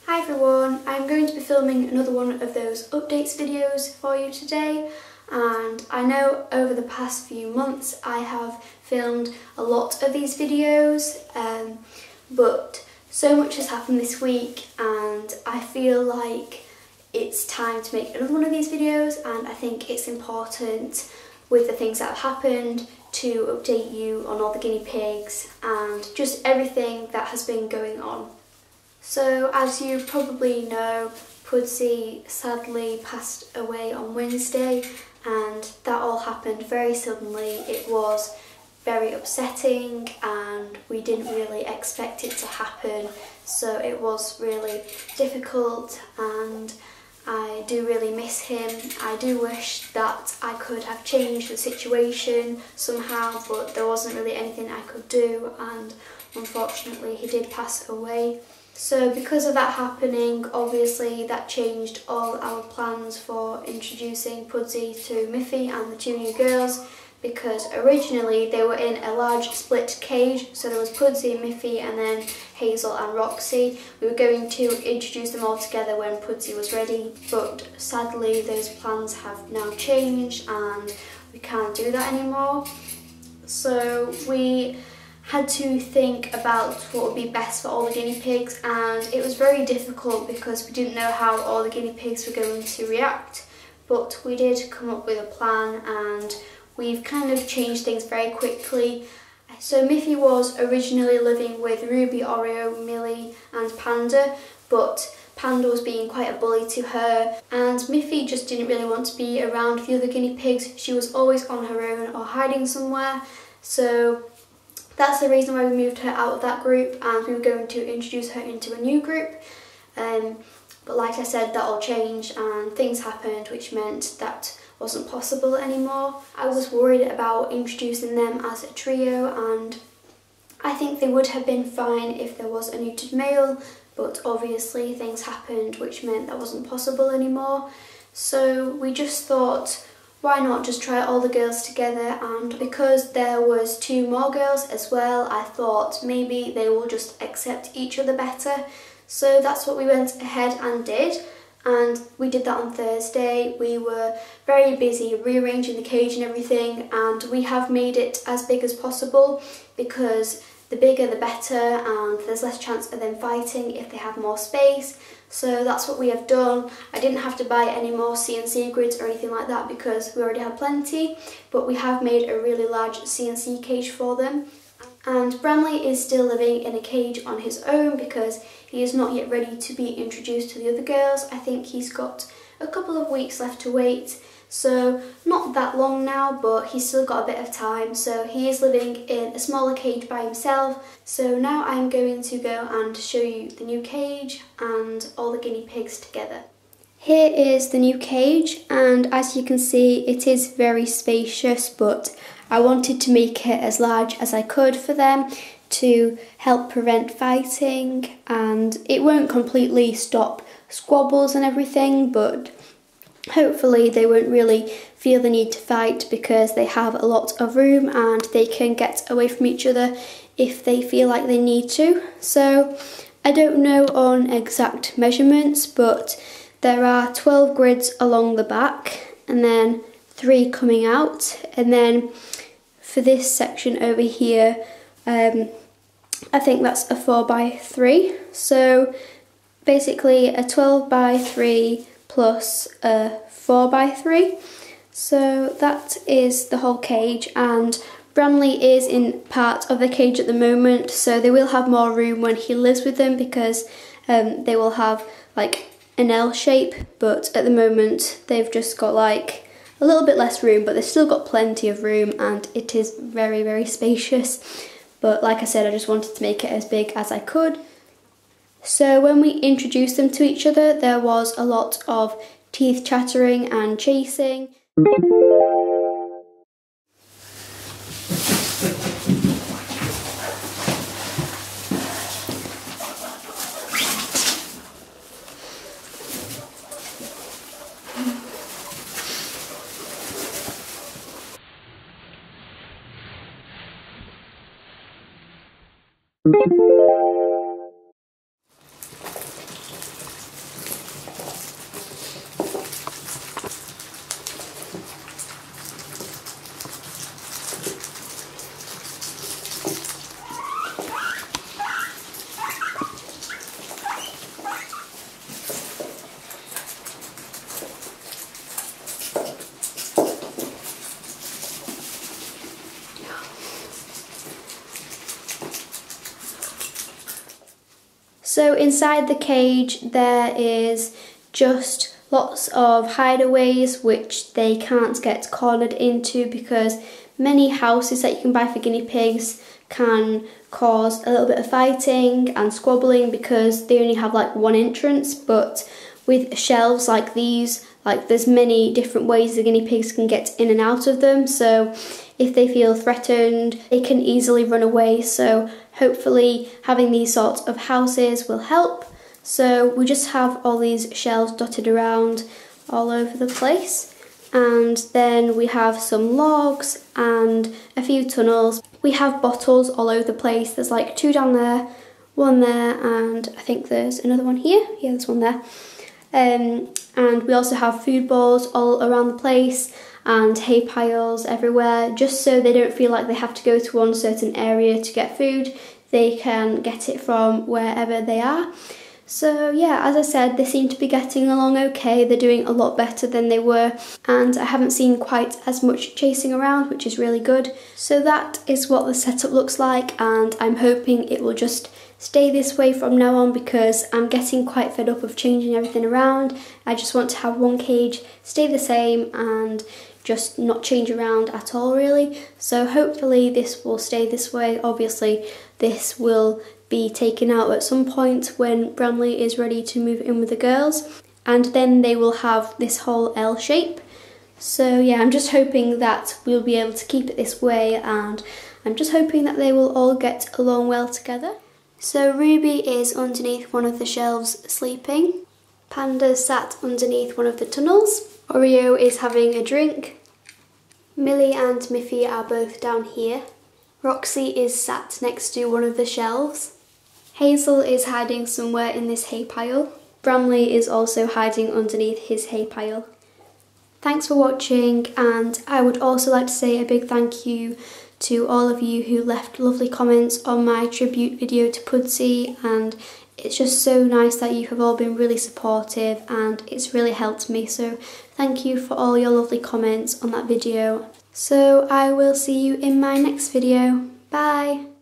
Hi everyone, I'm going to be filming another one of those updates videos for you today, and I know over the past few months I have filmed a lot of these videos, but so much has happened this week and I feel like it's time to make another one of these videos, and I think it's important with the things that have happened to update you on all the guinea pigs and just everything that has been going on. So as you probably know, Pudsey sadly passed away on Wednesday, and that all happened very suddenly. It was very upsetting and we didn't really expect it to happen, so it was really difficult and I do really miss him. I do wish that I could have changed the situation somehow, but there wasn't really anything I could do, and unfortunately he did pass away. So because of that happening, obviously that changed all our plans for introducing Pudsey to Miffy and the two new girls, because originally they were in a large split cage, so there was Pudsey and Miffy and then Hazel and Roxy. We were going to introduce them all together when Pudsey was ready, but sadly those plans have now changed and we can't do that anymore. So we had to think about what would be best for all the guinea pigs, and it was very difficult because we didn't know how all the guinea pigs were going to react, but we did come up with a plan and we've kind of changed things very quickly. So Miffy was originally living with Ruby, Oreo, Millie and Panda, but Panda was being quite a bully to her, and Miffy just didn't really want to be around the other guinea pigs. She was always on her own or hiding somewhere, so that's the reason why we moved her out of that group and we were going to introduce her into a new group. But like I said, that all changed and things happened which meant that wasn't possible anymore. I was worried about introducing them as a trio, and I think they would have been fine if there was a neutered male, but obviously things happened which meant that wasn't possible anymore. So we just thought, why not just try all the girls together, and because there was two more girls as well, I thought maybe they will just accept each other better. So that's what we went ahead and did, and we did that on Thursday. We were very busy rearranging the cage and everything, and we have made it as big as possible because the bigger the better and there's less chance of them fighting if they have more space. So that's what we have done. I didn't have to buy any more CNC grids or anything like that because we already had plenty, but we have made a really large CNC cage for them. And Bramley is still living in a cage on his own because he is not yet ready to be introduced to the other girls. I think he's got a couple of weeks left to wait, so not that long now, but he's still got a bit of time. So he is living in a smaller cage by himself. So now I'm going to go and show you the new cage and all the guinea pigs together. Here is the new cage, and as you can see it is very spacious, but I wanted to make it as large as I could for them to help prevent fighting, and it won't completely stop squabbles and everything, but hopefully they won't really feel the need to fight because they have a lot of room and they can get away from each other if they feel like they need to. So I don't know on exact measurements, but there are 12 grids along the back and then 3 coming out, and then for this section over here I think that's a 4x3, so basically a 12x3 plus a 4x3. So that is the whole cage, and Bramley is in part of the cage at the moment, so they will have more room when he lives with them because they will have like an L shape, but at the moment they've just got like a little bit less room, but they've still got plenty of room and it is very, very spacious. But like I said, I just wanted to make it as big as I could. So when we introduced them to each other, there was a lot of teeth chattering and chasing. So inside the cage there is just lots of hideaways which they can't get cornered into, because many houses that you can buy for guinea pigs can cause a little bit of fighting and squabbling because they only have like one entrance. But with shelves like these, like there's many different ways the guinea pigs can get in and out of them, so if they feel threatened they can easily run away. So hopefully having these sorts of houses will help. So we just have all these shelves dotted around all over the place, and then we have some logs and a few tunnels. We have bottles all over the place. There's like 2 down there, 1 there, and I think there's another one here. Yeah, there's 1 there. And we also have food bowls all around the place and hay piles everywhere, just so they don't feel like they have to go to one certain area to get food. They can get it from wherever they are. So yeah, as I said, they seem to be getting along okay. They're doing a lot better than they were, and I haven't seen quite as much chasing around, which is really good. So that is what the setup looks like, and I'm hoping it will just stay this way from now on, because I'm getting quite fed up of changing everything around. I just want to have one cage stay the same and just not change around at all really. So hopefully this will stay this way. Obviously this will be taken out at some point when Bramley is ready to move in with the girls, and then they will have this whole L shape. So yeah, I'm just hoping that we'll be able to keep it this way, and I'm just hoping that they will all get along well together. So Ruby is underneath one of the shelves sleeping. Panda's sat underneath one of the tunnels. Oreo is having a drink. Millie and Miffy are both down here. Roxy is sat next to one of the shelves. Hazel is hiding somewhere in this hay pile. Bramley is also hiding underneath his hay pile. Thanks for watching, and I would also like to say a big thank you to all of you who left lovely comments on my tribute video to Pudsey, and it's just so nice that you have all been really supportive and it's really helped me. So thank you for all your lovely comments on that video. So I will see you in my next video. Bye!